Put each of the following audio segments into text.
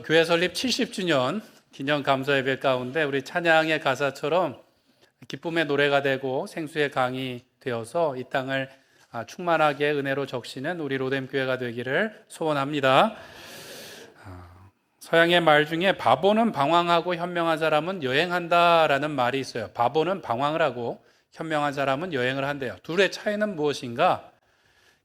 교회 설립 70주년 기념 감사 예배 가운데 우리 찬양의 가사처럼 기쁨의 노래가 되고 생수의 강이 되어서 이 땅을 충만하게 은혜로 적시는 우리 로뎀 교회가 되기를 소원합니다. 서양의 말 중에 바보는 방황하고 현명한 사람은 여행한다라는 말이 있어요. 바보는 방황을 하고 현명한 사람은 여행을 한대요. 둘의 차이는 무엇인가?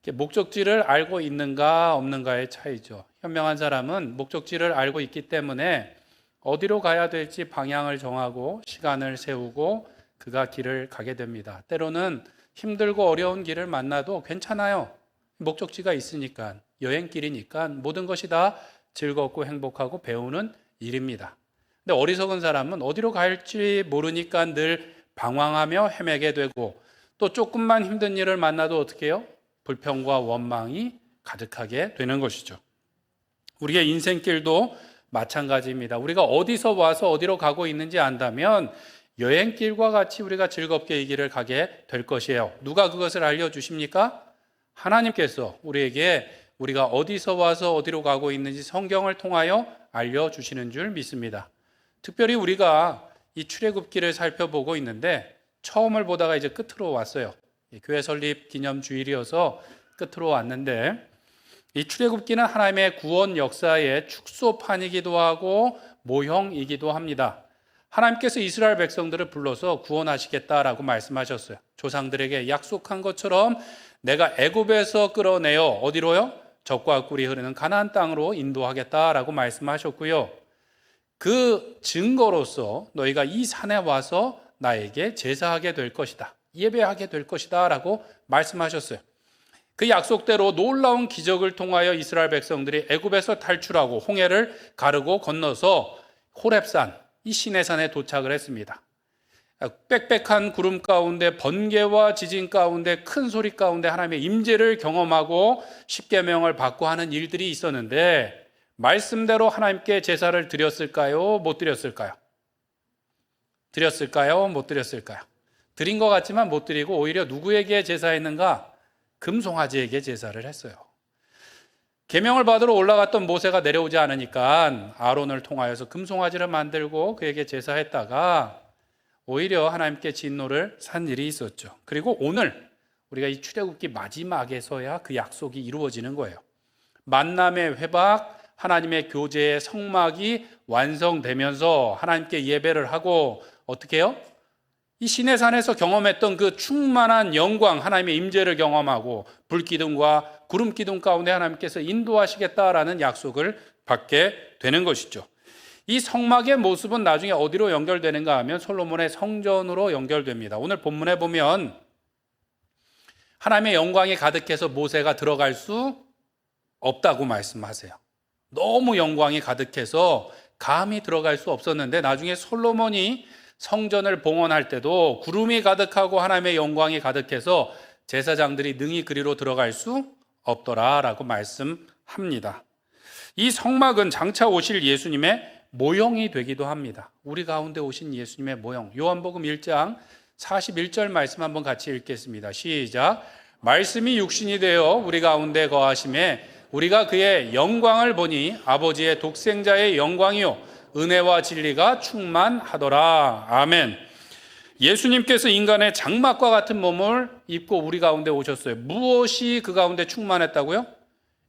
목적지를 알고 있는가 없는가의 차이죠. 현명한 사람은 목적지를 알고 있기 때문에 어디로 가야 될지 방향을 정하고 시간을 세우고 그가 길을 가게 됩니다. 때로는 힘들고 어려운 길을 만나도 괜찮아요. 목적지가 있으니까, 여행길이니까 모든 것이 다 즐겁고 행복하고 배우는 일입니다. 근데 어리석은 사람은 어디로 갈지 모르니까 늘 방황하며 헤매게 되고, 또 조금만 힘든 일을 만나도 어떻게 해요? 불평과 원망이 가득하게 되는 것이죠. 우리의 인생길도 마찬가지입니다. 우리가 어디서 와서 어디로 가고 있는지 안다면 여행길과 같이 우리가 즐겁게 이 길을 가게 될 것이에요. 누가 그것을 알려주십니까? 하나님께서 우리에게 우리가 어디서 와서 어디로 가고 있는지 성경을 통하여 알려주시는 줄 믿습니다. 특별히 우리가 이 출애굽기를 살펴보고 있는데 처음을 보다가 이제 끝으로 왔어요. 교회 설립 기념 주일이어서 끝으로 왔는데, 이 출애굽기는 하나님의 구원 역사의 축소판이기도 하고 모형이기도 합니다. 하나님께서 이스라엘 백성들을 불러서 구원하시겠다라고 말씀하셨어요. 조상들에게 약속한 것처럼 내가 애굽에서 끌어내어 어디로요? 젖과 꿀이 흐르는 가나안 땅으로 인도하겠다라고 말씀하셨고요. 그 증거로서 너희가 이 산에 와서 나에게 제사하게 될 것이다, 예배하게 될 것이다 라고 말씀하셨어요. 그 약속대로 놀라운 기적을 통하여 이스라엘 백성들이 애굽에서 탈출하고 홍해를 가르고 건너서 호렙산, 이 시내산에 도착을 했습니다. 빽빽한 구름 가운데, 번개와 지진 가운데, 큰 소리 가운데 하나님의 임재를 경험하고 십계명을 받고 하는 일들이 있었는데, 말씀대로 하나님께 제사를 드렸을까요? 못 드렸을까요? 드렸을까요? 못 드렸을까요? 드린 것 같지만 못 드리고 오히려 누구에게 제사했는가? 금송아지에게 제사를 했어요. 계명을 받으러 올라갔던 모세가 내려오지 않으니까 아론을 통하여서 금송아지를 만들고 그에게 제사했다가 오히려 하나님께 진노를 산 일이 있었죠. 그리고 오늘 우리가 이 출애굽기 마지막에서야 그 약속이 이루어지는 거예요. 만남의 회박, 하나님의 교제의 성막이 완성되면서 하나님께 예배를 하고 어떻게 해요? 이 시내산에서 경험했던 그 충만한 영광, 하나님의 임재를 경험하고 불기둥과 구름기둥 가운데 하나님께서 인도하시겠다라는 약속을 받게 되는 것이죠. 이 성막의 모습은 나중에 어디로 연결되는가 하면 솔로몬의 성전으로 연결됩니다. 오늘 본문에 보면 하나님의 영광이 가득해서 모세가 들어갈 수 없다고 말씀하세요. 너무 영광이 가득해서 감히 들어갈 수 없었는데, 나중에 솔로몬이 성전을 봉헌할 때도 구름이 가득하고 하나님의 영광이 가득해서 제사장들이 능히 그리로 들어갈 수 없더라라고 말씀합니다. 이 성막은 장차 오실 예수님의 모형이 되기도 합니다. 우리 가운데 오신 예수님의 모형. 요한복음 1장 41절 말씀 한번 같이 읽겠습니다. 시작. 말씀이 육신이 되어 우리 가운데 거하심에 우리가 그의 영광을 보니 아버지의 독생자의 영광이요 은혜와 진리가 충만하더라. 아멘. 예수님께서 인간의 장막과 같은 몸을 입고 우리 가운데 오셨어요. 무엇이 그 가운데 충만했다고요?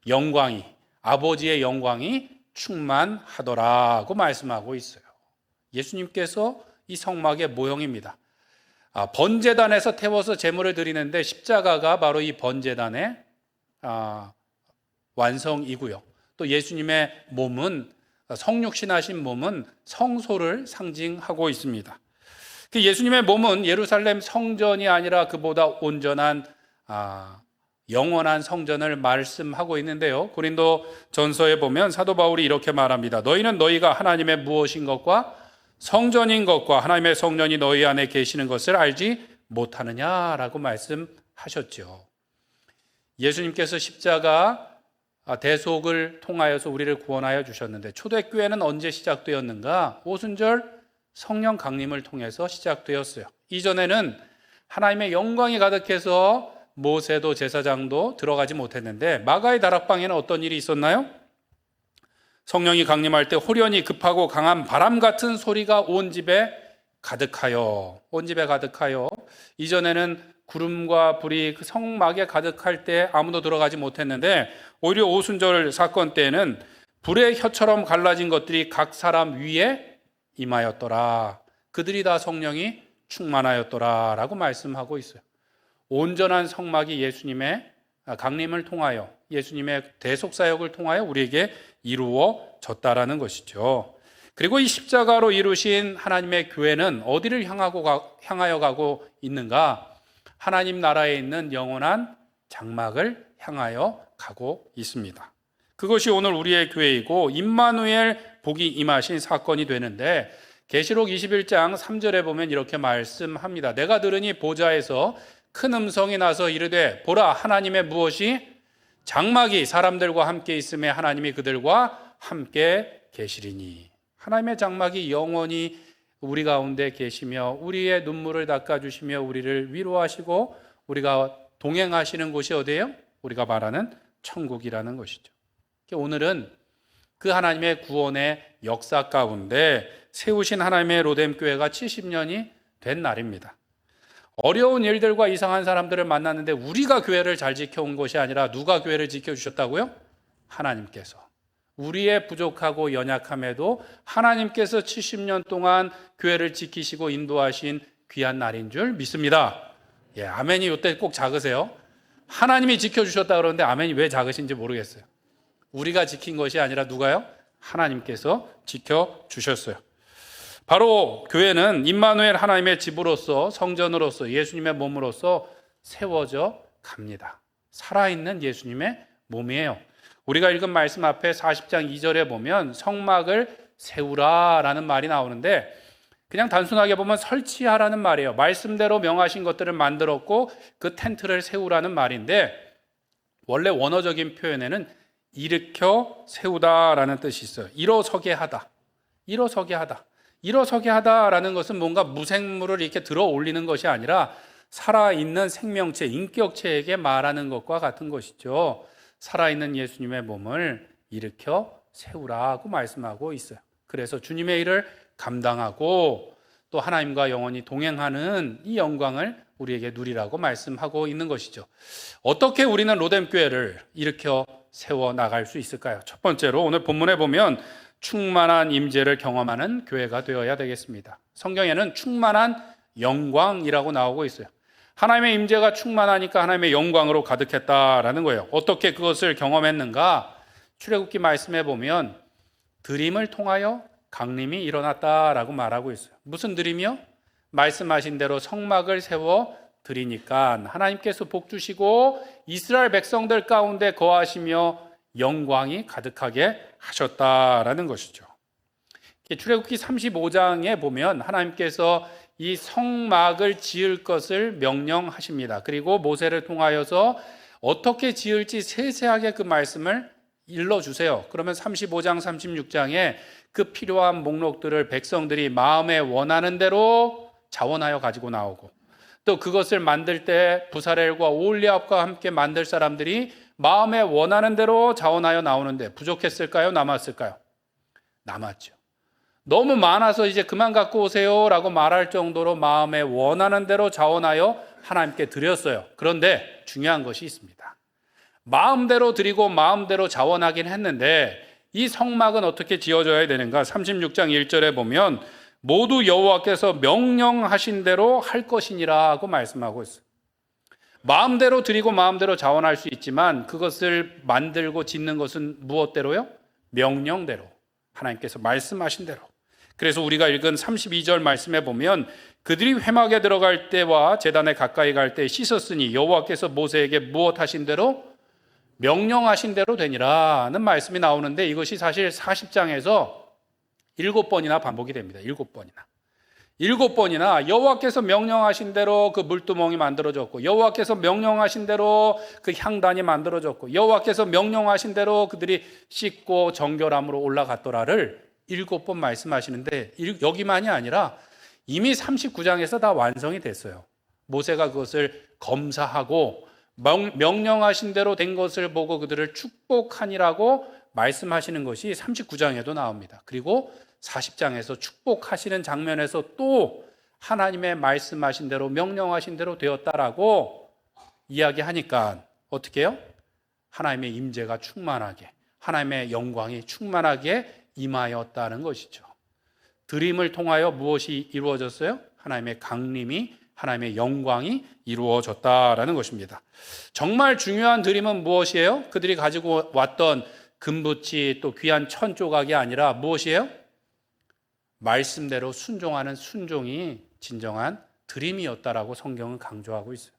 영광이, 아버지의 영광이 충만하더라고 말씀하고 있어요. 예수님께서 이 성막의 모형입니다. 번제단에서 태워서 제물을 드리는데 십자가가 바로 이 번제단의 완성이고요. 또 예수님의 몸은, 성육신하신 몸은 성소를 상징하고 있습니다. 그 예수님의 몸은 예루살렘 성전이 아니라 그보다 온전한 영원한 성전을 말씀하고 있는데요. 고린도 전서에 보면 사도 바울이 이렇게 말합니다. 너희는 너희가 하나님의 무엇인 것과 성전인 것과 하나님의 성전이 너희 안에 계시는 것을 알지 못하느냐라고 말씀하셨죠. 예수님께서 십자가 대속을 통하여서 우리를 구원하여 주셨는데, 초대교회는 언제 시작되었는가? 오순절 성령 강림을 통해서 시작되었어요. 이전에는 하나님의 영광이 가득해서 모세도 제사장도 들어가지 못했는데, 마가의 다락방에는 어떤 일이 있었나요? 성령이 강림할 때 호련히 급하고 강한 바람 같은 소리가 온 집에 가득하여, 온 집에 가득하여. 이전에는 구름과 불이 그 성막에 가득할 때 아무도 들어가지 못했는데, 오히려 오순절 사건 때에는 불의 혀처럼 갈라진 것들이 각 사람 위에 임하였더라. 그들이 다 성령이 충만하였더라 라고 말씀하고 있어요. 온전한 성막이 예수님의 강림을 통하여, 예수님의 대속사역을 통하여 우리에게 이루어졌다라는 것이죠. 그리고 이 십자가로 이루신 하나님의 교회는 어디를 향하여 가고 있는가? 하나님 나라에 있는 영원한 장막을 향하여 가고 있습니다. 그것이 오늘 우리의 교회이고 임마누엘 복이 임하신 사건이 되는데, 계시록 21장 3절에 보면 이렇게 말씀합니다. 내가 들으니 보좌에서 큰 음성이 나서 이르되 보라, 하나님의 무엇이 장막이 사람들과 함께 있음에 하나님이 그들과 함께 계시리니. 하나님의 장막이 영원히 우리 가운데 계시며 우리의 눈물을 닦아주시며 우리를 위로하시고 우리가 동행하시는 곳이 어디예요? 우리가 말하는 천국이라는 것이죠. 오늘은 그 하나님의 구원의 역사 가운데 세우신 하나님의 로뎀 교회가 70년이 된 날입니다. 어려운 일들과 이상한 사람들을 만났는데 우리가 교회를 잘 지켜온 것이 아니라 누가 교회를 지켜주셨다고요? 하나님께서. 우리의 부족하고 연약함에도 하나님께서 70년 동안 교회를 지키시고 인도하신 귀한 날인 줄 믿습니다. 예, 아멘이 이때 꼭 작으세요. 하나님이 지켜주셨다 그러는데 아멘이 왜 작으신지 모르겠어요. 우리가 지킨 것이 아니라 누가요? 하나님께서 지켜주셨어요. 바로 교회는 임마누엘 하나님의 집으로서, 성전으로서, 예수님의 몸으로서 세워져 갑니다. 살아있는 예수님의 몸이에요. 우리가 읽은 말씀 앞에 40장 2절에 보면 성막을 세우라라는 말이 나오는데, 그냥 단순하게 보면 설치하라는 말이에요. 말씀대로 명하신 것들을 만들었고 그 텐트를 세우라는 말인데, 원래 원어적인 표현에는 일으켜 세우다라는 뜻이 있어요. 일어서게 하다. 일어서게 하다. 일어서게 하다라는 것은 뭔가 무생물을 이렇게 들어 올리는 것이 아니라 살아있는 생명체, 인격체에게 말하는 것과 같은 것이죠. 살아있는 예수님의 몸을 일으켜 세우라고 말씀하고 있어요. 그래서 주님의 일을 감당하고 또 하나님과 영원히 동행하는 이 영광을 우리에게 누리라고 말씀하고 있는 것이죠. 어떻게 우리는 로뎀 교회를 일으켜 세워 나갈 수 있을까요? 첫 번째로 오늘 본문에 보면 충만한 임재를 경험하는 교회가 되어야 되겠습니다. 성경에는 충만한 영광이라고 나오고 있어요. 하나님의 임재가 충만하니까 하나님의 영광으로 가득했다라는 거예요. 어떻게 그것을 경험했는가? 출애굽기 말씀에 보면 드림을 통하여 강림이 일어났다라고 말하고 있어요. 무슨 드림이요? 말씀하신 대로 성막을 세워 드리니까 하나님께서 복 주시고 이스라엘 백성들 가운데 거하시며 영광이 가득하게 하셨다라는 것이죠. 출애굽기 35장에 보면 하나님께서 이 성막을 지을 것을 명령하십니다. 그리고 모세를 통하여서 어떻게 지을지 세세하게 그 말씀을 일러주세요. 그러면 35장, 36장에 그 필요한 목록들을 백성들이 마음에 원하는 대로 자원하여 가지고 나오고, 또 그것을 만들 때 부사렐과 오홀리압과 함께 만들 사람들이 마음에 원하는 대로 자원하여 나오는데 부족했을까요? 남았을까요? 남았죠. 너무 많아서 이제 그만 갖고 오세요 라고 말할 정도로 마음에 원하는 대로 자원하여 하나님께 드렸어요. 그런데 중요한 것이 있습니다. 마음대로 드리고 마음대로 자원하긴 했는데 이 성막은 어떻게 지어져야 되는가? 36장 1절에 보면 모두 여호와께서 명령하신 대로 할 것이니라고 말씀하고 있어요. 마음대로 드리고 마음대로 자원할 수 있지만 그것을 만들고 짓는 것은 무엇대로요? 명령대로, 하나님께서 말씀하신 대로. 그래서 우리가 읽은 32절 말씀에 보면 그들이 회막에 들어갈 때와 제단에 가까이 갈 때 씻었으니 여호와께서 모세에게 무엇 하신 대로? 명령하신 대로 되니라는 말씀이 나오는데, 이것이 사실 40장에서 7번이나 반복이 됩니다. 7번이나 여호와께서 명령하신 대로 그 물두멍이 만들어졌고, 여호와께서 명령하신 대로 그 향단이 만들어졌고, 여호와께서 명령하신 대로 그들이 씻고 정결함으로 올라갔더라를 7번 말씀하시는데, 여기만이 아니라 이미 39장에서 다 완성이 됐어요. 모세가 그것을 검사하고 명령하신 대로 된 것을 보고 그들을 축복하니라고 말씀하시는 것이 39장에도 나옵니다. 그리고 40장에서 축복하시는 장면에서 또 하나님의 말씀하신 대로 명령하신 대로 되었다라고 이야기하니까 어떻게 해요? 하나님의 임재가 충만하게, 하나님의 영광이 충만하게 임하였다는 것이죠. 드림을 통하여 무엇이 이루어졌어요? 하나님의 강림이, 하나님의 영광이 이루어졌다라는 것입니다. 정말 중요한 드림은 무엇이에요? 그들이 가지고 왔던 금붙이 또 귀한 천 조각이 아니라 무엇이에요? 말씀대로 순종하는 순종이 진정한 드림이었다라고 성경은 강조하고 있어요.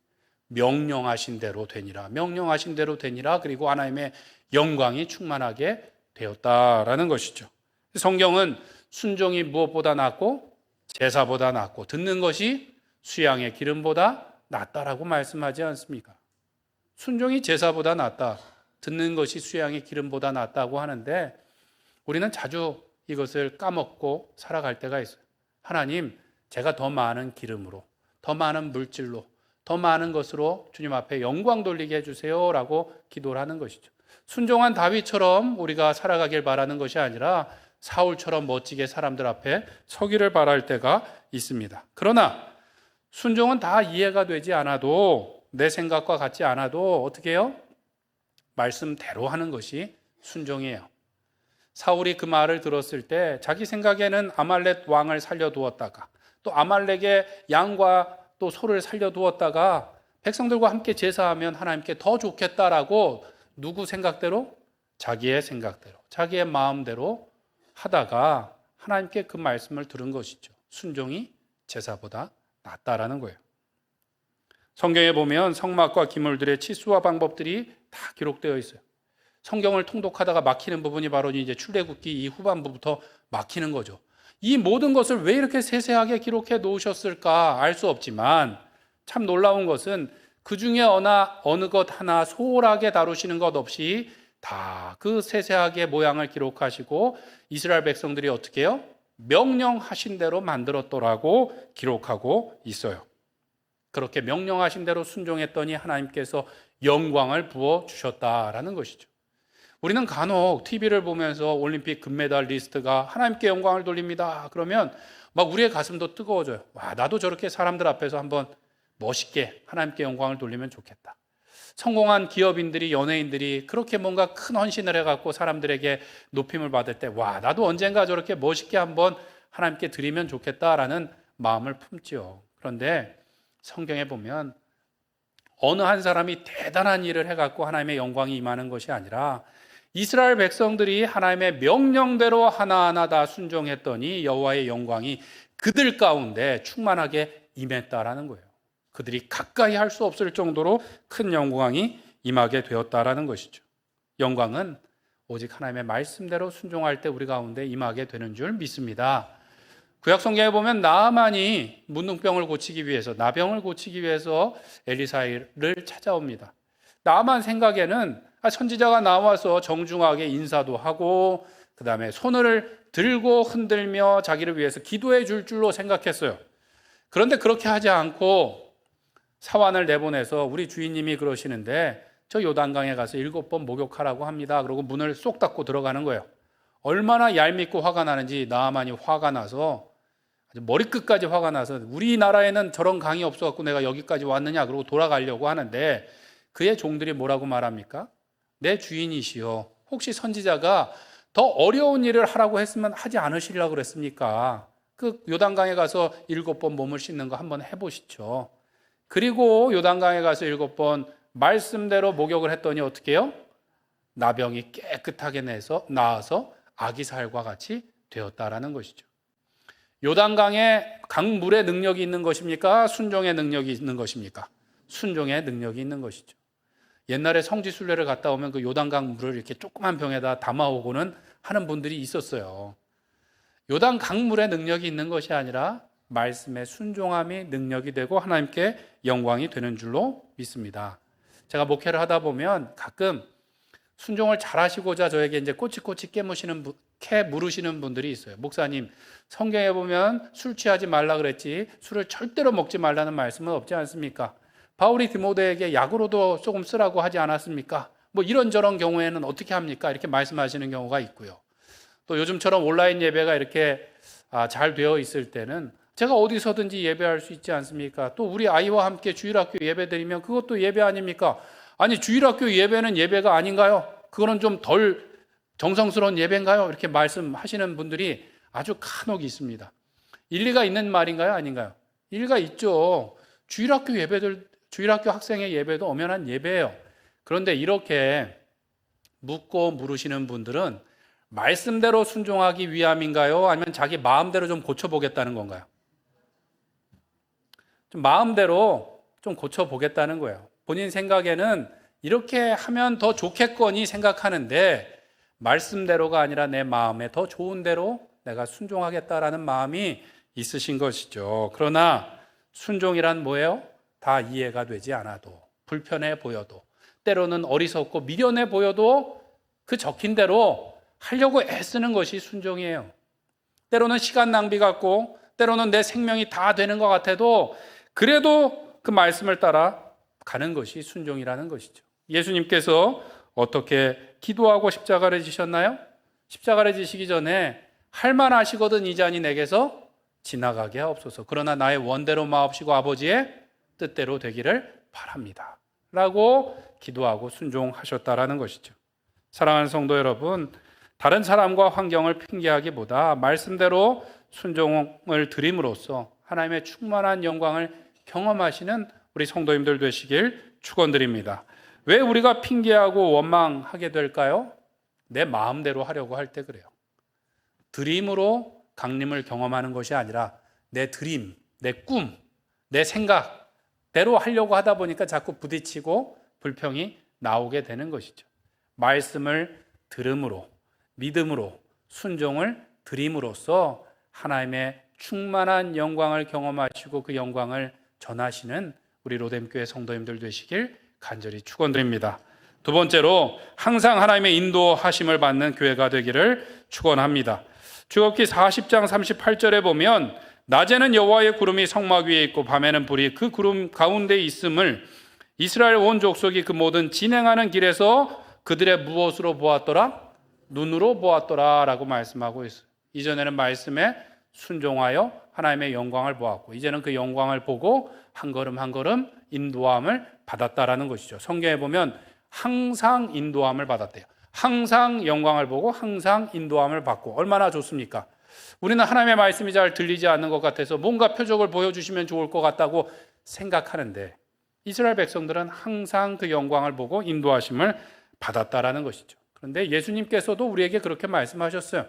명령하신 대로 되니라, 명령하신 대로 되니라. 그리고 하나님의 영광이 충만하게 되었다라는 것이죠. 성경은 순종이 무엇보다 낫고 제사보다 낫고 듣는 것이 수양의 기름보다 낫다라고 말씀하지 않습니까? 순종이 제사보다 낫다, 듣는 것이 수양의 기름보다 낫다고 하는데 우리는 자주 이것을 까먹고 살아갈 때가 있어요. 하나님, 제가 더 많은 기름으로, 더 많은 물질로, 더 많은 것으로 주님 앞에 영광 돌리게 해주세요 라고 기도를 하는 것이죠. 순종한 다윗처럼 우리가 살아가길 바라는 것이 아니라 사울처럼 멋지게 사람들 앞에 서기를 바랄 때가 있습니다. 그러나 순종은 다 이해가 되지 않아도, 내 생각과 같지 않아도 어떻게 해요? 말씀대로 하는 것이 순종이에요. 사울이 그 말을 들었을 때 자기 생각에는 아말렉 왕을 살려두었다가 또 아말렉의 양과 또 소를 살려두었다가 백성들과 함께 제사하면 하나님께 더 좋겠다라고 누구 생각대로? 자기의 생각대로, 자기의 마음대로 하다가 하나님께 그 말씀을 들은 것이죠. 순종이 제사보다 낫다라는 거예요. 성경에 보면 성막과 기물들의 치수와 방법들이 다 기록되어 있어요. 성경을 통독하다가 막히는 부분이 바로 이제 출애굽기 이 후반부부터 막히는 거죠. 이 모든 것을 왜 이렇게 세세하게 기록해 놓으셨을까 알 수 없지만 참 놀라운 것은 그 중에 어느 것 하나 소홀하게 다루시는 것 없이 다 그 세세하게 모양을 기록하시고 이스라엘 백성들이 어떻게 해요? 명령하신 대로 만들었더라고 기록하고 있어요. 그렇게 명령하신 대로 순종했더니 하나님께서 영광을 부어주셨다라는 것이죠. 우리는 간혹 TV를 보면서 올림픽 금메달 리스트가 하나님께 영광을 돌립니다. 그러면 막 우리의 가슴도 뜨거워져요. 와, 나도 저렇게 사람들 앞에서 한번 멋있게 하나님께 영광을 돌리면 좋겠다. 성공한 기업인들이, 연예인들이 그렇게 뭔가 큰 헌신을 해갖고 사람들에게 높임을 받을 때, 와, 나도 언젠가 저렇게 멋있게 한번 하나님께 드리면 좋겠다라는 마음을 품지요. 그런데 성경에 보면 어느 한 사람이 대단한 일을 해갖고 하나님의 영광이 임하는 것이 아니라 이스라엘 백성들이 하나님의 명령대로 하나하나 다 순종했더니 여호와의 영광이 그들 가운데 충만하게 임했다라는 거예요. 그들이 가까이 할 수 없을 정도로 큰 영광이 임하게 되었다라는 것이죠. 영광은 오직 하나님의 말씀대로 순종할 때 우리 가운데 임하게 되는 줄 믿습니다. 구약 성경에 보면 나아만이 문둥병을 고치기 위해서, 나병을 고치기 위해서 엘리사를 찾아옵니다. 나아만 생각에는 선지자가 나와서 정중하게 인사도 하고 그 다음에 손을 들고 흔들며 자기를 위해서 기도해 줄 줄로 생각했어요. 그런데 그렇게 하지 않고 사환을 내보내서 우리 주인님이 그러시는데 저 요단강에 가서 7번 목욕하라고 합니다. 그러고 문을 쏙 닫고 들어가는 거예요. 얼마나 얄밉고 화가 나는지 나아만이 화가 나서 아주 머리끝까지 화가 나서 우리나라에는 저런 강이 없어갖고 내가 여기까지 왔느냐 그러고 돌아가려고 하는데 그의 종들이 뭐라고 말합니까? 내 주인이시여, 혹시 선지자가 더 어려운 일을 하라고 했으면 하지 않으시려고 그랬습니까? 그 요단강에 가서 7번 몸을 씻는 거 한번 해보시죠. 그리고 요단강에 가서 7번 말씀대로 목욕을 했더니 어떻게 해요? 나병이 깨끗하게 나아서 아기살과 같이 되었다라는 것이죠. 요단강에 강물의 능력이 있는 것입니까? 순종의 능력이 있는 것입니까? 순종의 능력이 있는 것이죠. 옛날에 성지순례를 갔다 오면 그 요단강 물을 이렇게 조그만 병에다 담아오고는 하는 분들이 있었어요. 요단 강물의 능력이 있는 것이 아니라 말씀의 순종함이 능력이 되고 하나님께 영광이 되는 줄로 믿습니다. 제가 목회를 하다 보면 가끔 순종을 잘하시고자 저에게 이제 꼬치꼬치 캐 물으시는 분들이 있어요. 목사님, 성경에 보면 술 취하지 말라 그랬지 술을 절대로 먹지 말라는 말씀은 없지 않습니까? 바울이 디모데에게 약으로도 조금 쓰라고 하지 않았습니까? 뭐 이런저런 경우에는 어떻게 합니까? 이렇게 말씀하시는 경우가 있고요. 또 요즘처럼 온라인 예배가 이렇게 잘 되어 있을 때는 제가 어디서든지 예배할 수 있지 않습니까? 또 우리 아이와 함께 주일학교 예배 드리면 그것도 예배 아닙니까? 아니, 주일학교 예배는 예배가 아닌가요? 그거는 좀 덜 정성스러운 예배인가요? 이렇게 말씀하시는 분들이 아주 간혹 있습니다. 일리가 있는 말인가요? 아닌가요? 일리가 있죠. 주일학교 학생의 예배도 엄연한 예배예요. 그런데 이렇게 묻고 물으시는 분들은 말씀대로 순종하기 위함인가요? 아니면 자기 마음대로 좀 고쳐보겠다는 건가요? 좀 마음대로 좀 고쳐보겠다는 거예요. 본인 생각에는 이렇게 하면 더 좋겠거니 생각하는데 말씀대로가 아니라 내 마음에 더 좋은 대로 내가 순종하겠다라는 마음이 있으신 것이죠. 그러나 순종이란 뭐예요? 다 이해가 되지 않아도, 불편해 보여도, 때로는 어리석고 미련해 보여도 그 적힌 대로 하려고 애쓰는 것이 순종이에요. 때로는 시간 낭비 같고 때로는 내 생명이 다 되는 것 같아도 그래도 그 말씀을 따라 가는 것이 순종이라는 것이죠. 예수님께서 어떻게 기도하고 십자가를 지셨나요? 십자가를 지시기 전에 할만하시거든 이 잔이 내게서 지나가게 하옵소서. 그러나 나의 원대로 마옵시고 아버지의 뜻대로 되기를 바랍니다. 라고 기도하고 순종하셨다라는 것이죠. 사랑하는 성도 여러분, 다른 사람과 환경을 핑계하기보다 말씀대로 순종을 드림으로써 하나님의 충만한 영광을 경험하시는 우리 성도님들 되시길 축원드립니다. 왜 우리가 핑계하고 원망하게 될까요? 내 마음대로 하려고 할 때 그래요. 드림으로 강림을 경험하는 것이 아니라 내 드림, 내 꿈, 내 생각대로 하려고 하다 보니까 자꾸 부딪히고 불평이 나오게 되는 것이죠. 말씀을 들음으로, 믿음으로, 순종을 드림으로써 하나님의 충만한 영광을 경험하시고 그 영광을 전하시는 우리 로뎀교회 성도님들 되시길 간절히 축원드립니다. 두 번째로 항상 하나님의 인도하심을 받는 교회가 되기를 축원합니다. 출애굽기 40장 38절에 보면 낮에는 여호와의 구름이 성막 위에 있고 밤에는 불이 그 구름 가운데 있음을 이스라엘 온 족속이 그 모든 진행하는 길에서 그들의 무엇으로 보았더라? 눈으로 보았더라 라고 말씀하고 있어요. 이전에는 말씀에 순종하여 하나님의 영광을 보았고 이제는 그 영광을 보고 한 걸음 한 걸음 인도함을 받았다라는 것이죠. 성경에 보면 항상 인도함을 받았대요. 항상 영광을 보고 항상 인도함을 받고 얼마나 좋습니까? 우리는 하나님의 말씀이 잘 들리지 않는 것 같아서 뭔가 표적을 보여주시면 좋을 것 같다고 생각하는데 이스라엘 백성들은 항상 그 영광을 보고 인도하심을 받았다라는 것이죠. 그런데 예수님께서도 우리에게 그렇게 말씀하셨어요.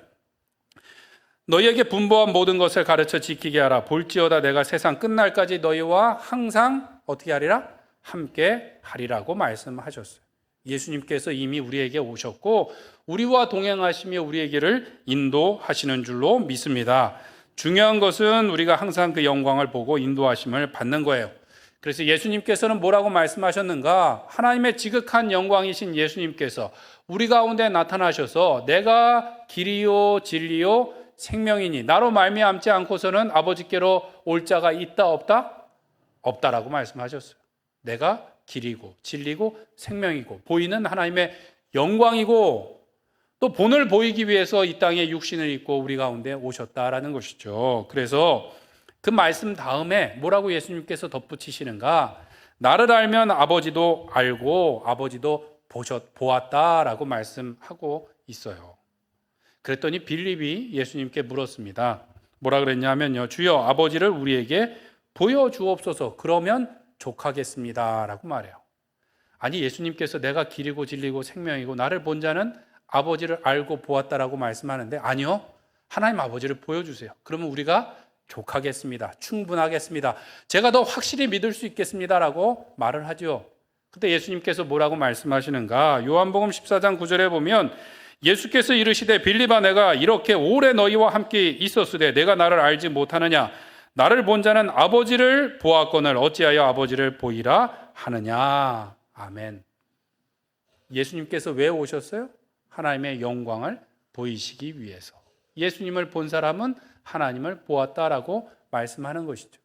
너희에게 분부한 모든 것을 가르쳐 지키게 하라. 볼지어다 내가 세상 끝날까지 너희와 항상 어떻게 하리라? 함께 하리라고 말씀하셨어요. 예수님께서 이미 우리에게 오셨고 우리와 동행하시며 우리의 길을 인도하시는 줄로 믿습니다. 중요한 것은 우리가 항상 그 영광을 보고 인도하심을 받는 거예요. 그래서 예수님께서는 뭐라고 말씀하셨는가? 하나님의 지극한 영광이신 예수님께서 우리 가운데 나타나셔서 내가 길이요 진리요 생명이니 나로 말미암지 않고서는 아버지께로 올 자가 있다 없다? 없다라고 말씀하셨어요. 내가 길이고 진리고 생명이고 보이는 하나님의 영광이고 또 본을 보이기 위해서 이 땅에 육신을 입고 우리 가운데 오셨다라는 것이죠. 그래서 그 말씀 다음에 뭐라고 예수님께서 덧붙이시는가? 나를 알면 아버지도 알고 아버지도 보았다라고 말씀하고 있어요. 그랬더니 빌립이 예수님께 물었습니다. 뭐라 그랬냐면요. 주여 아버지를 우리에게 보여주옵소서. 그러면 족하겠습니다. 라고 말해요. 아니 예수님께서 내가 길이고 진리고 생명이고 나를 본 자는 아버지를 알고 보았다라고 말씀하는데 아니요. 하나님 아버지를 보여주세요. 그러면 우리가 족하겠습니다. 충분하겠습니다. 제가 더 확실히 믿을 수 있겠습니다. 라고 말을 하죠. 그때 예수님께서 뭐라고 말씀하시는가? 요한복음 14장 9절에 보면 예수께서 이르시되 빌립아 내가 이렇게 오래 너희와 함께 있었으되 내가 나를 알지 못하느냐? 나를 본 자는 아버지를 보았거늘 어찌하여 아버지를 보이라 하느냐? 아멘. 예수님께서 왜 오셨어요? 하나님의 영광을 보이시기 위해서. 예수님을 본 사람은 하나님을 보았다라고 말씀하는 것이죠.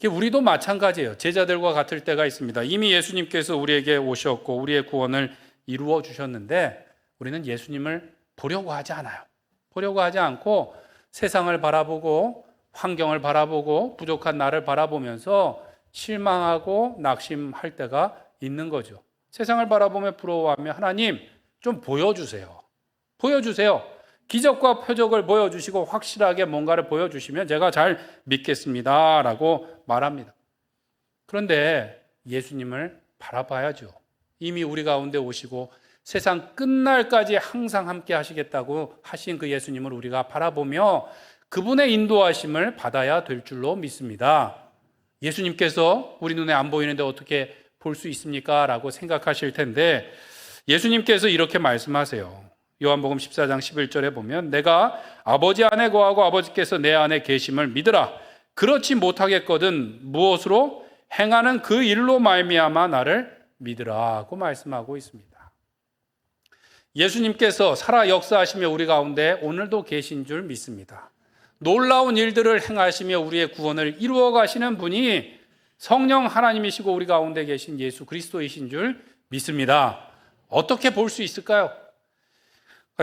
우리도 마찬가지예요. 제자들과 같을 때가 있습니다. 이미 예수님께서 우리에게 오셨고 우리의 구원을 이루어 주셨는데 우리는 예수님을 보려고 하지 않아요. 보려고 하지 않고 세상을 바라보고 환경을 바라보고 부족한 나를 바라보면서 실망하고 낙심할 때가 있는 거죠. 세상을 바라보며 부러워하며 하나님 좀 보여주세요. 보여주세요. 기적과 표적을 보여주시고 확실하게 뭔가를 보여주시면 제가 잘 믿겠습니다 라고 말합니다. 그런데 예수님을 바라봐야죠. 이미 우리 가운데 오시고 세상 끝날까지 항상 함께 하시겠다고 하신 그 예수님을 우리가 바라보며 그분의 인도하심을 받아야 될 줄로 믿습니다. 예수님께서 우리 눈에 안 보이는데 어떻게 볼 수 있습니까? 라고 생각하실 텐데 예수님께서 이렇게 말씀하세요. 요한복음 14장 11절에 보면 내가 아버지 안에 거하고 아버지께서 내 안에 계심을 믿으라. 그렇지 못하겠거든 무엇으로? 행하는 그 일로 말미암아 나를 믿으라고 말씀하고 있습니다. 예수님께서 살아 역사하시며 우리 가운데 오늘도 계신 줄 믿습니다. 놀라운 일들을 행하시며 우리의 구원을 이루어 가시는 분이 성령 하나님이시고 우리 가운데 계신 예수 그리스도이신 줄 믿습니다. 어떻게 볼 수 있을까요?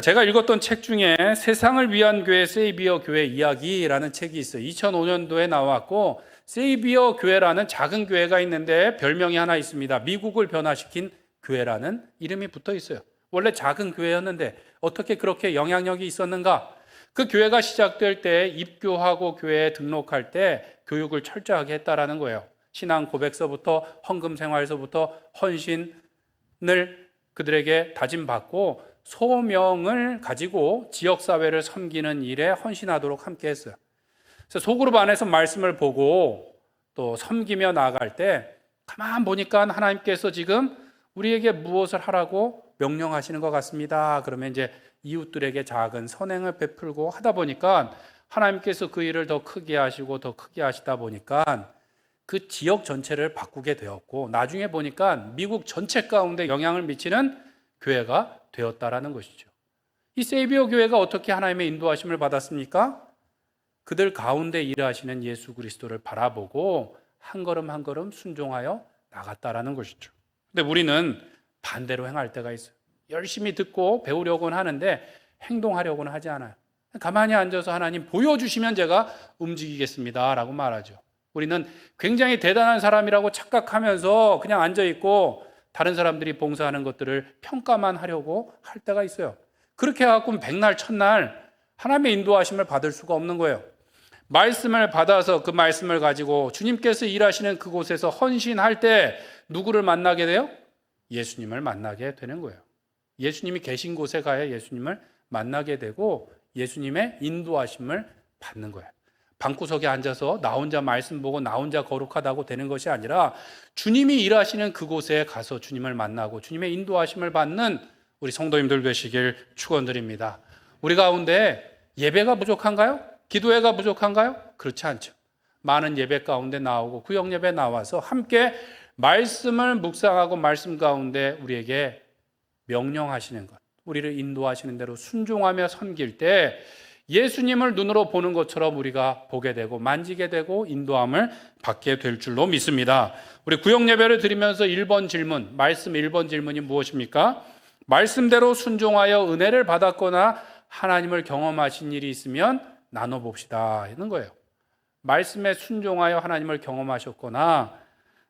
제가 읽었던 책 중에 세상을 위한 교회 세이비어 교회 이야기라는 책이 있어요. 2005년도에 나왔고 세이비어 교회라는 작은 교회가 있는데 별명이 하나 있습니다. 미국을 변화시킨 교회라는 이름이 붙어 있어요. 원래 작은 교회였는데 어떻게 그렇게 영향력이 있었는가? 그 교회가 시작될 때 입교하고 교회에 등록할 때 교육을 철저하게 했다라는 거예요. 신앙 고백서부터 헌금 생활서부터 헌신을 그들에게 다짐받고 소명을 가지고 지역사회를 섬기는 일에 헌신하도록 함께 했어요. 그래서 소그룹 안에서 말씀을 보고 또 섬기며 나아갈 때 가만 보니까 하나님께서 지금 우리에게 무엇을 하라고 명령하시는 것 같습니다. 그러면 이제 이웃들에게 작은 선행을 베풀고 하다 보니까 하나님께서 그 일을 더 크게 하시고 더 크게 하시다 보니까 그 지역 전체를 바꾸게 되었고 나중에 보니까 미국 전체 가운데 영향을 미치는 교회가 되었다라는 것이죠. 이 세이비어 교회가 어떻게 하나님의 인도하심을 받았습니까? 그들 가운데 일하시는 예수 그리스도를 바라보고 한 걸음 한 걸음 순종하여 나갔다라는 것이죠. 근데 우리는 반대로 행할 때가 있어요. 열심히 듣고 배우려고는 하는데 행동하려고는 하지 않아요. 가만히 앉아서 하나님 보여주시면 제가 움직이겠습니다 라고 말하죠. 우리는 굉장히 대단한 사람이라고 착각하면서 그냥 앉아있고 다른 사람들이 봉사하는 것들을 평가만 하려고 할 때가 있어요. 그렇게 해갖고 백날 첫날 하나님의 인도하심을 받을 수가 없는 거예요. 말씀을 받아서 그 말씀을 가지고 주님께서 일하시는 그곳에서 헌신할 때 누구를 만나게 돼요? 예수님을 만나게 되는 거예요. 예수님이 계신 곳에 가야 예수님을 만나게 되고 예수님의 인도하심을 받는 거예요. 방구석에 앉아서 나 혼자 말씀 보고 나 혼자 거룩하다고 되는 것이 아니라 주님이 일하시는 그곳에 가서 주님을 만나고 주님의 인도하심을 받는 우리 성도님들 되시길 축원드립니다. 우리 가운데 예배가 부족한가요? 기도회가 부족한가요? 그렇지 않죠. 많은 예배 가운데 나오고 구역 예배 나와서 함께 말씀을 묵상하고 말씀 가운데 우리에게 명령하시는 것, 우리를 인도하시는 대로 순종하며 섬길 때 예수님을 눈으로 보는 것처럼 우리가 보게 되고 만지게 되고 인도함을 받게 될 줄로 믿습니다. 우리 구역 예배를 드리면서 1번 질문, 말씀 1번 질문이 무엇입니까? 말씀대로 순종하여 은혜를 받았거나 하나님을 경험하신 일이 있으면 나눠봅시다 하는 거예요. 말씀에 순종하여 하나님을 경험하셨거나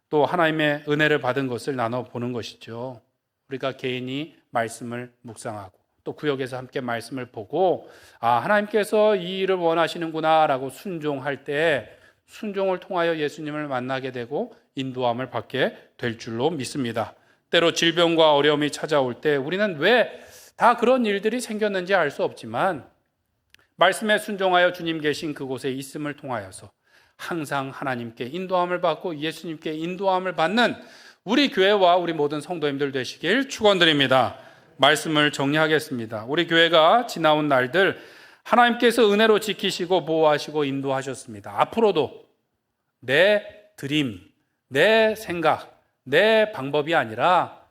또 하나님의 은혜를 받은 것을 나눠보는 것이죠. 우리가 개인이 말씀을 묵상하고 또 구역에서 함께 말씀을 보고 하나님께서 이 일을 원하시는구나 라고 순종할 때 순종을 통하여 예수님을 만나게 되고 인도함을 받게 될 줄로 믿습니다. 때로 질병과 어려움이 찾아올 때 우리는 왜 다 그런 일들이 생겼는지 알 수 없지만 말씀에 순종하여 주님 계신 그곳에 있음을 통하여서 항상 하나님께 인도함을 받고 예수님께 인도함을 받는 우리 교회와 우리 모든 성도님들 되시길 축원드립니다. 말씀을 정리하겠습니다. 우리 교회가 지나온 날들 하나님께서 은혜로 지키시고 보호하시고 인도하셨습니다. 앞으로도 내 드림, 내 생각, 내 방법이 아니라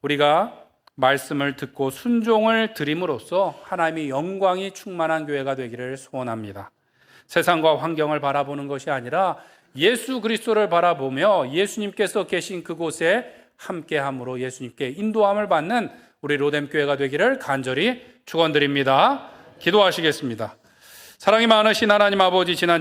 우리가 말씀을 듣고 순종을 드림으로써 하나님의 영광이 충만한 교회가 되기를 소원합니다. 세상과 환경을 바라보는 것이 아니라 예수 그리스도를 바라보며 예수님께서 계신 그곳에 함께함으로 예수님께 인도함을 받는 우리 로뎀교회가 되기를 간절히 축원드립니다. 기도하시겠습니다. 사랑이 많으신 하나님 아버지, 지난